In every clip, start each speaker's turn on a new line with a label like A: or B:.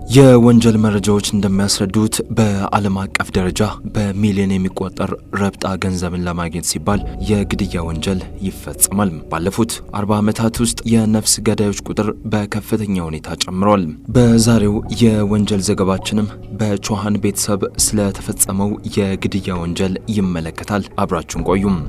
A: የወንጀል መረጃዎች እንደሚያስረዱት በዓለም አቀፍ ደረጃ በሚሊዮን የሚቆጠር ረብጣ ገንዘብን ለማግኘት ሲባል የግድያ ወንጀል ይፈጸማል። ባለፉት 40 ዓመታት ውስጥ የነፍስ ገዳዮች ቁጥር በከፍተኛ ሁኔታ ጨምሯል። በዛሬው የወንጀል ዘገባችንም በቾሃን ቤተሰብ ስለተፈጸመው የግድያ ወንጀል ይመለከታል። አብራችሁን ቆዩም።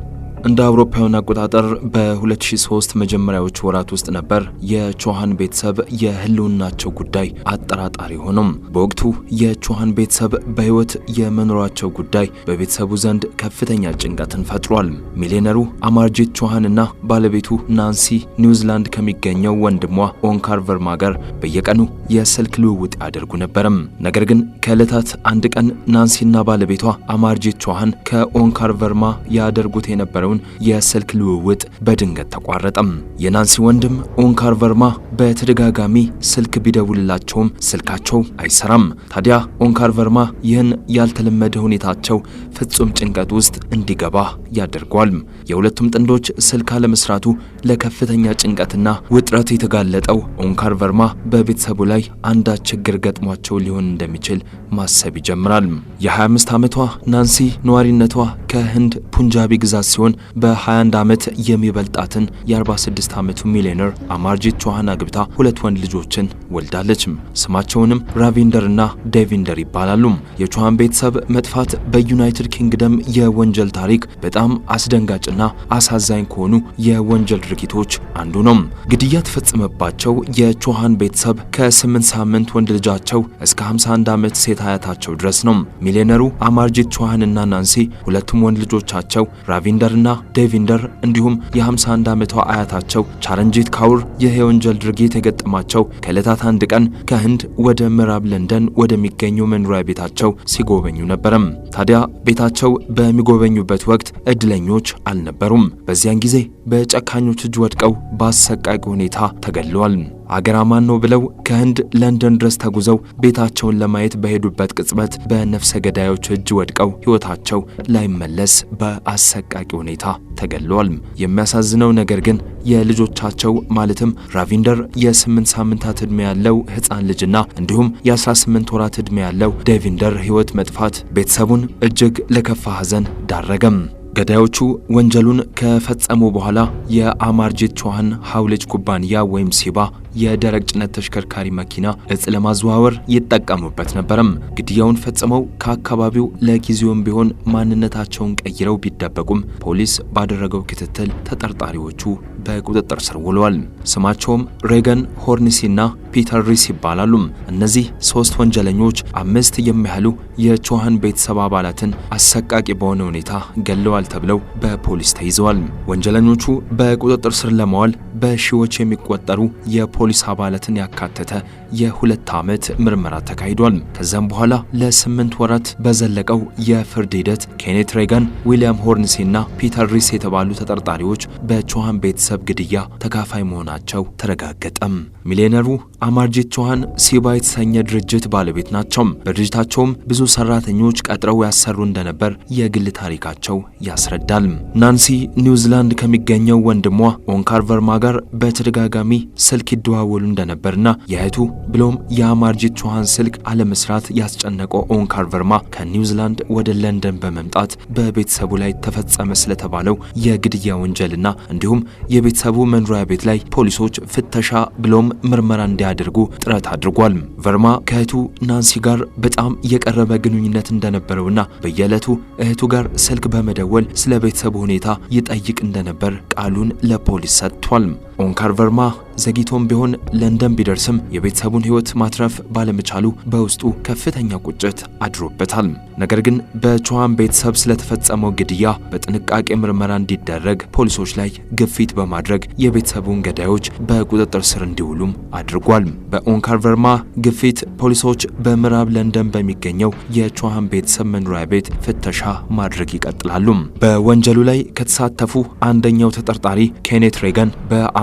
A: እንደ አውሮፓውያን አቆጣጠር በ2003 መጀመሪያዎች ወራት ውስጥ ነበር የቾሃን ቤተሰብ የህልውናቸው ጉዳይ አጠራጣሪ ሆኖም። በወቅቱ የቾሃን ቤተሰብ በህይወት የመኖራቸው ጉዳይ በቤተሰቡ ዘንድ ከፍተኛ ጭንቀትን ፈጥሯል። ሚሊዮነሩ አማርጂት ቾሃንና ባለቤቱ ናንሲ ኒውዚላንድ ከሚገኘው ወንድሟ ኦንካር ቨርማ ጋር በየቀኑ የስልክ ልውውጥ ያደርጉ ነበርም። ነገር ግን ከዕለታት አንድ ቀን ናንሲና ባለቤቷ አማርጂት ቾሃን ከኦንካር ቨርማ ያደርጉት የነበረው የስልክ ልውውጥ በድንገት ተቋረጠም። የናንሲ ወንድም ኦንካር ቨርማ በተደጋጋሚ ስልክ ቢደውልላቸውም ስልካቸው አይሰራም። ታዲያ ኦንካር ቨርማ ይህን ያልተለመደ ሁኔታቸው ፍጹም ጭንቀት ውስጥ እንዲገባ ያደርገዋል። የሁለቱም ጥንዶች ስልክ አለመስራቱ ለከፍተኛ ጭንቀትና ውጥረት የተጋለጠው ኦንካር ቨርማ በቤተሰቡ ላይ አንዳች ችግር ገጥሟቸው ሊሆን እንደሚችል ማሰብ ይጀምራል። የ25 ዓመቷ ናንሲ ነዋሪነቷ ከህንድ ፑንጃቢ ግዛት ሲሆን በ21 ዓመት የሚበልጣትን የ46 ዓመቱ ሚሊዮነር አማርጂት ቾሃን አግብታ ሁለት ወንድ ልጆችን ወልዳለች። ስማቸውንም ራቪንደርና ዴቪንደር ይባላሉ። የቾሃን ቤተሰብ መጥፋት በዩናይትድ ኪንግደም የወንጀል ታሪክ በጣም አስደንጋጭና አሳዛኝ ከሆኑ የወንጀል ድርጊቶች አንዱ ነው። ግድያ ተፈጸመባቸው የቾሃን ቤተሰብ ከ8 ሳምንት ወንድ ልጃቸው እስከ 51 ዓመት ሴት አያታቸው ድረስ ነው። ሚሊዮነሩ አማርጂት ቾሃንና ናንሲ ሁለቱም ወንድ ልጆቻቸው ራቪንደርና ዴቪንደር እንዲሁም የ51 ዓመቷ አያታቸው ቻረንጂት ካውር ይህ የወንጀል ድርጊት የገጠማቸው ከዕለታት አንድ ቀን ከህንድ ወደ ምዕራብ ለንደን ወደሚገኘው መኖሪያ ቤታቸው ሲጎበኙ ነበረም። ታዲያ ቤታቸው በሚጎበኙበት ወቅት እድለኞች አልነበሩም። በዚያን ጊዜ በጨካኞች እጅ ወድቀው በአሰቃቂ ሁኔታ ተገድለዋል። አገራማን ነው ብለው ከህንድ ለንደን ድረስ ተጉዘው ቤታቸውን ለማየት በሄዱበት ቅጽበት በነፍሰ ገዳዮች እጅ ወድቀው ሕይወታቸው ላይመለስ በአሰቃቂ ሁኔታ ተገድለዋል። የሚያሳዝነው ነገር ግን የልጆቻቸው ማለትም ራቪንደር የ8 ሳምንታት ዕድሜ ያለው ሕፃን ልጅና እንዲሁም የ18 ወራት ዕድሜ ያለው ዴቪንደር ሕይወት መጥፋት ቤተሰቡን እጅግ ለከፋ ሐዘን ዳረገም። ገዳዮቹ ወንጀሉን ከፈጸሙ በኋላ የአማርጂት ቾሃን ሐውልጅ ኩባንያ ወይም ሲባ የደረቅ ጭነት ተሽከርካሪ መኪና እጽ ለማዘዋወር ይጠቀሙበት ነበርም። ግድያውን ፈጽመው ከአካባቢው ለጊዜውም ቢሆን ማንነታቸውን ቀይረው ቢደበቁም ፖሊስ ባደረገው ክትትል ተጠርጣሪዎቹ በቁጥጥር ስር ውለዋል። ስማቸውም ሬገን ሆርኒሲና ፒተር ሪስ ይባላሉ። እነዚህ ሶስት ወንጀለኞች 5 የሚያህሉ የቾሃን ቤተሰብ አባላትን አሰቃቂ በሆነ ሁኔታ ገለዋል ተብለው በፖሊስ ተይዘዋል። ወንጀለኞቹ በቁጥጥር ስር ለማዋል በሺዎች የሚቆጠሩ የፖሊስ አባላትን ያካተተ የ2 ዓመት ምርመራ ተካሂዷል። ከዛም በኋላ ለ8 ወራት በዘለቀው የፍርድ ሂደት ኬኔት ሬገን፣ ዊሊያም ሆርንሲና ፒተር ሪስ የተባሉ ተጠርጣሪዎች በቾሃን ቤተሰብ ግድያ ተካፋይ መሆናቸው ተረጋገጠም። ሚሊዮነሩ አማርጂት ቾሃን ሲባ የተሰኘ ድርጅት ባለቤት ናቸው። በድርጅታቸውም ብዙ ሰራተኞች ቀጥረው ያሰሩ እንደነበር የግል ታሪካቸው ያስረዳል። ናንሲ ኒውዚላንድ ከሚገኘው ወንድሟ ኦንካር ቨርማ ጋር በተደጋጋሚ ስልክ ይደዋወሉ እንደነበርና የእህቱ ብሎም የአማርጂት ቾሃን ስልክ አለመስራት ያስጨነቀው ኦንካር ቨርማ ከኒውዚላንድ ወደ ለንደን በመምጣት በቤተሰቡ ላይ ተፈጸመ ስለተባለው የግድያ ወንጀልና እንዲሁም የቤተሰቡ መኖሪያ ቤት ላይ ፖሊሶች ፍተሻ ብሎም ምርመራ እንዲያደርጉ ጥረት አድርጓል። ቨርማ ከእህቱ ናንሲ ጋር በጣም የቀረበ ግንኙነት እንደነበረውና በየዕለቱ እህቱ ጋር ስልክ በመደወል ስለ ቤተሰቡ ሁኔታ ይጠይቅ እንደነበር ቃሉን ለፖሊስ ሰጥቷል። ኦንካር ቨርማ ዘግይቶም ቢሆን ለንደን ቢደርስም የቤተሰቡን ሕይወት ማትረፍ ባለመቻሉ በውስጡ ከፍተኛ ቁጭት አድሮበታል። ነገር ግን በቾሃን ቤተሰብ ስለተፈጸመው ግድያ በጥንቃቄ ምርመራ እንዲደረግ ፖሊሶች ላይ ግፊት በማድረግ የቤተሰቡን ገዳዮች በቁጥጥር ስር እንዲውሉም አድርጓል። በኦንካር ቨርማ ግፊት ፖሊሶች በምዕራብ ለንደን በሚገኘው የቾሃን ቤተሰብ መኖሪያ ቤት ፍተሻ ማድረግ ይቀጥላሉ። በወንጀሉ ላይ ከተሳተፉ አንደኛው ተጠርጣሪ ኬኔት ሬገን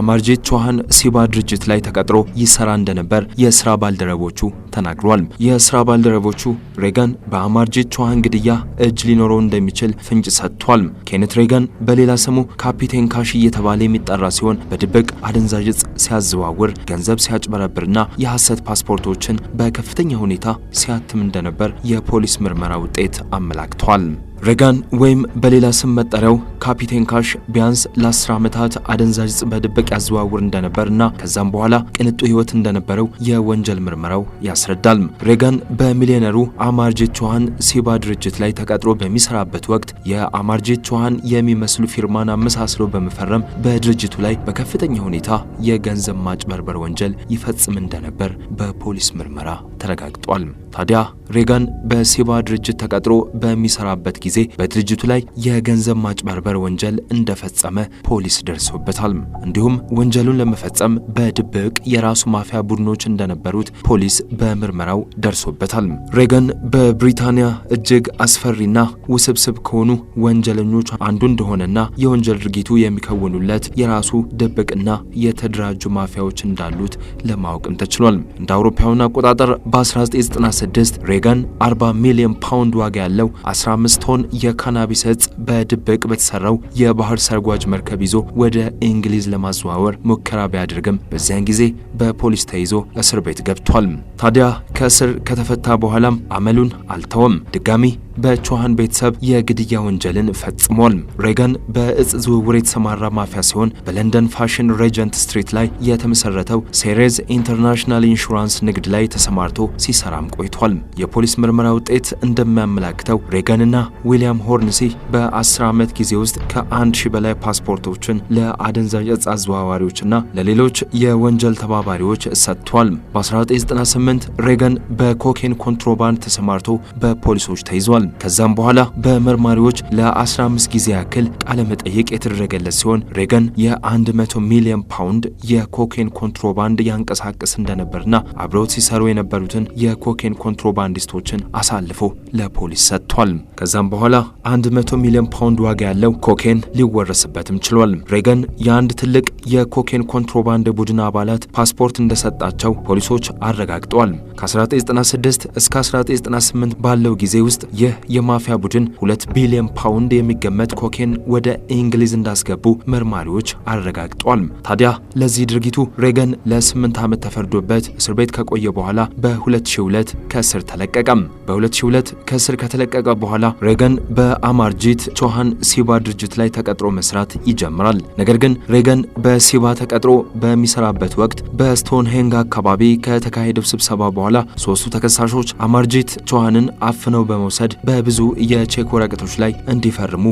A: በአማርጄት ቾሃን ሲባ ድርጅት ላይ ተቀጥሮ ይሰራ እንደነበር የስራ ባልደረቦቹ ተናግረዋል። የስራ ባልደረቦቹ ሬጋን በአማርጄት ቾሃን ግድያ እጅ ሊኖረው እንደሚችል ፍንጭ ሰጥቷል። ኬኔት ሬጋን በሌላ ስሙ ካፒቴን ካሽ እየተባለ የሚጠራ ሲሆን በድብቅ አደንዛዥ ዕፅ ሲያዘዋውር፣ ገንዘብ ሲያጭበረብርና የሐሰት ፓስፖርቶችን በከፍተኛ ሁኔታ ሲያትም እንደነበር የፖሊስ ምርመራ ውጤት አመላክቷል። ሬጋን ወይም በሌላ ስም መጠሪያው ካፒቴን ካሽ ቢያንስ ለ10 ዓመታት አደንዛዥ ዕፅ በድብቅ ያዘዋውር እንደነበርና ከዛም በኋላ ቅንጡ ህይወት እንደነበረው የወንጀል ምርመራው ያስረዳል። ሬጋን በሚሊዮነሩ አማርጄት ቾሃን ሲባ ድርጅት ላይ ተቀጥሮ በሚሰራበት ወቅት የአማርጄት ቾሃን የሚመስሉ ፊርማን አመሳስሎ በመፈረም በድርጅቱ ላይ በከፍተኛ ሁኔታ የገንዘብ ማጭበርበር ወንጀል ይፈጽም እንደነበር በፖሊስ ምርመራ ተረጋግጧል። ታዲያ ሬጋን በሲባ ድርጅት ተቀጥሮ በሚሰራበት ጊዜ በድርጅቱ ላይ የገንዘብ ማጭበርበር ወንጀል እንደፈጸመ ፖሊስ ደርሶበታል። እንዲሁም ወንጀሉን ለመፈጸም በድብቅ የራሱ ማፊያ ቡድኖች እንደነበሩት ፖሊስ በምርመራው ደርሶበታል። ሬጋን በብሪታንያ እጅግ አስፈሪና ውስብስብ ከሆኑ ወንጀለኞች አንዱ እንደሆነና የወንጀል ድርጊቱ የሚከውኑለት የራሱ ድብቅና የተደራጁ ማፊያዎች እንዳሉት ለማወቅም ተችሏል። እንደ አውሮፓውያን አቆጣጠር በ1996 ሬጋን 40 ሚሊዮን ፓውንድ ዋጋ ያለው 15 ቶን የካናቢስ ዕፅ በድብቅ በተሰራው የባህር ሰርጓጅ መርከብ ይዞ ወደ እንግሊዝ ለማዘዋወር ሙከራ ቢያደርግም በዚያን ጊዜ በፖሊስ ተይዞ እስር ቤት ገብቷል። ታዲያ ከእስር ከተፈታ በኋላም አመሉን አልተወም። ድጋሚ በቾሃን ቤተሰብ የግድያ ወንጀልን ፈጽሟል። ሬጋን በዕፅ ዝውውር የተሰማራ ማፊያ ሲሆን በለንደን ፋሽን ሬጀንት ስትሪት ላይ የተመሰረተው ሴሬዝ ኢንተርናሽናል ኢንሹራንስ ንግድ ላይ ተሰማርቶ ሲሰራም ቆይቷል። የፖሊስ ምርመራ ውጤት እንደሚያመላክተው ሬጋንና ዊሊያም ሆርንሲ በ10 ዓመት ጊዜ ውስጥ ከ1000 በላይ ፓስፖርቶችን ለአደንዛዥ ዕፅ አዘዋዋሪዎችና ለሌሎች የወንጀል ተባባሪዎች ሰጥቷል። በ1998 ሬጋን በኮኬን ኮንትሮባንድ ተሰማርቶ በፖሊሶች ተይዟል። ከዛም በኋላ በመርማሪዎች ለ15 ጊዜ ያክል ቃለ መጠይቅ የተደረገለት ሲሆን ሬጋን የ100 ሚሊዮን ፓውንድ የኮኬን ኮንትሮባንድ ያንቀሳቅስ እንደነበርና አብረውት ሲሰሩ የነበሩትን የኮኬን ኮንትሮባንዲስቶችን አሳልፎ ለፖሊስ ሰጥቷል። ከዛም በኋላ 100 ሚሊዮን ፓውንድ ዋጋ ያለው ኮኬን ሊወረስበትም ችሏል። ሬጋን የአንድ ትልቅ የኮኬን ኮንትሮባንድ ቡድን አባላት ፓስፖርት እንደሰጣቸው ፖሊሶች አረጋግጠዋል። ከ1996 እስከ 1998 ባለው ጊዜ ውስጥ ይህ የማፊያ ቡድን 2 ቢሊዮን ፓውንድ የሚገመት ኮኬን ወደ እንግሊዝ እንዳስገቡ መርማሪዎች አረጋግጠዋል። ታዲያ ለዚህ ድርጊቱ ሬጋን ለ8 ዓመት ተፈርዶበት እስር ቤት ከቆየ በኋላ በ2002 ከእስር ተለቀቀም። በ2002 ከእስር ከተለቀቀ በኋላ ሬጋን በአማርጄት ቾሃን ሲባ ድርጅት ላይ ተቀጥሮ መስራት ይጀምራል። ነገር ግን ሬጋን በሲባ ተቀጥሮ በሚሰራበት ወቅት በስቶንሄንግ አካባቢ ከተካሄደው ስብሰባ በኋላ ሶስቱ ተከሳሾች አማርጄት ቾሃንን አፍነው በመውሰድ በብዙ የቼክ ወረቀቶች ላይ እንዲፈርሙ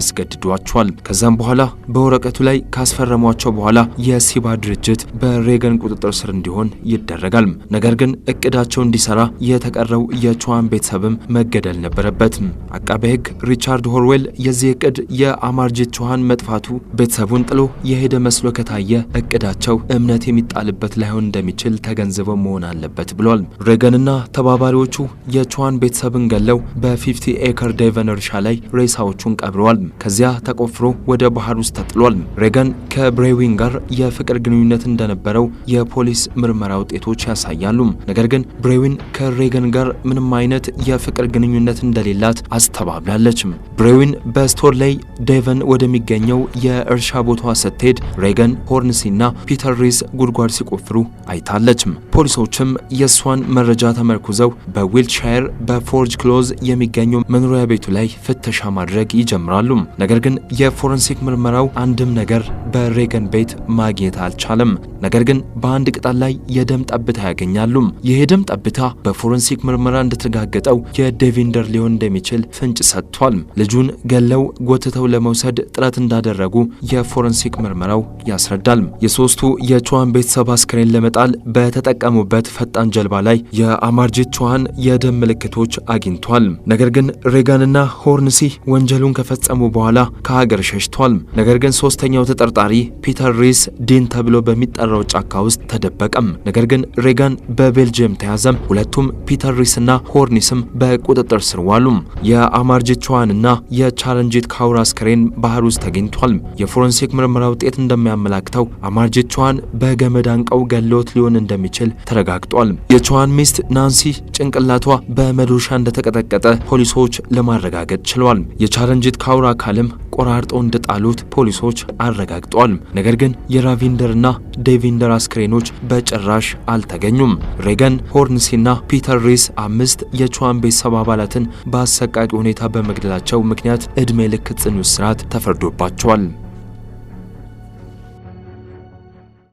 A: ያስገድዷቸዋል። ከዛም በኋላ በወረቀቱ ላይ ካስፈረሟቸው በኋላ የሲባ ድርጅት በሬጋን ቁጥጥር ስር እንዲሆን ይደረጋል። ነገር ግን እቅዳቸው እንዲሰራ የተቀረው የቾሃን ቤተሰብም መገደል ነበረበት። አቃቤ ሕግ ሪቻርድ ሆርዌል የዚህ እቅድ የአማርጄት ቾሃን መጥፋቱ ቤተሰቡን ጥሎ የሄደ መስሎ ከታየ እቅዳቸው እምነት የሚጣልበት ላይሆን እንደሚችል ተገንዝበው መሆን አለበት ብሏል። ሬጋንና ተባባሪዎቹ የቾሃን ቤተሰብን ገለው በ50 ኤከር ዴቨን እርሻ ላይ ሬሳዎቹን ቀብረዋል። ከዚያ ተቆፍሮ ወደ ባህር ውስጥ ተጥሏል። ሬጋን ከብሬዊን ጋር የፍቅር ግንኙነት እንደነበረው የፖሊስ ምርመራ ውጤቶች ያሳያሉ። ነገር ግን ብሬዊን ከሬጋን ጋር ምንም አይነት የፍቅር ግንኙነት እንደሌላት አስተባብላለች። ብሬዊን በስቶር ላይ ዴቨን ወደሚገኘው የእርሻ ቦታዋ ስትሄድ ሬጋን፣ ሆርንሲና ፒተር ሪስ ጉድጓድ ሲቆፍሩ አይታለች። ፖሊሶችም የእሷን መረጃ ተመርኩዘው በዊልትሻየር በፎርጅ ክሎዝ የሚገኘው መኖሪያ ቤቱ ላይ ፍተሻ ማድረግ ይጀምራሉ። ነገር ግን የፎረንሲክ ምርመራው አንድም ነገር በሬጋን ቤት ማግኘት አልቻለም። ነገር ግን በአንድ ቅጠል ላይ የደም ጠብታ ያገኛሉ። ይህ የደም ጠብታ በፎረንሲክ ምርመራ እንደተረጋገጠው የዴቪንደር ሊሆን እንደሚችል ፍንጭ ሰጥቷል። ልጁን ገለው ጎትተው ለመውሰድ ጥረት እንዳደረጉ የፎረንሲክ ምርመራው ያስረዳል። የሶስቱ የቾሃን ቤተሰብ አስክሬን ለመጣል በተጠቀሙበት ፈጣን ጀልባ ላይ የአማርጄት ቾሃን የደም ምልክቶች አግኝቷል። ነገር ግን ሬጋንና ሆርንሲ ወንጀሉን ከፈጸሙ በኋላ ከሀገር ሸሽቷል። ነገር ግን ሶስተኛው ተጠርጣሪ ፒተር ሪስ ዲን ተብሎ በሚጠራው ጫካ ውስጥ ተደበቀም። ነገር ግን ሬጋን በቤልጅየም ተያዘም። ሁለቱም ፒተር ሪስና ሆርኒስም በቁጥጥር ስር ዋሉ። የአማርጂት ቻዋንና የቻረንጂት ካውር አስከሬን ባህር ውስጥ ተገኝቷል። የፎረንሲክ ምርመራ ውጤት እንደሚያመላክተው አማርጂት ቻዋን በገመድ አንቀው ገለውት ሊሆን እንደሚችል ተረጋግጧል። የቻዋን ሚስት ናንሲ ጭንቅላቷ በመዶሻ እንደተቀጠቀጠ ፖሊሶች ለማረጋገጥ ችለዋል። የቻረንጂት ካውር አካልም ቆራርጠው እንደጣሉት ፖሊሶች አረጋግጠዋል። ነገር ግን የራቪንደርና ዴቪንደር አስክሬኖች በጭራሽ አልተገኙም። ሬገን ሆርንሲና ፒተር ሪስ 5 የቻዋን ቤተሰብ አባላትን በአሰቃቂ ሁኔታ በመግደላቸው ምክንያት ዕድሜ ልክ ጽኑ እስራት ተፈርዶባቸዋል።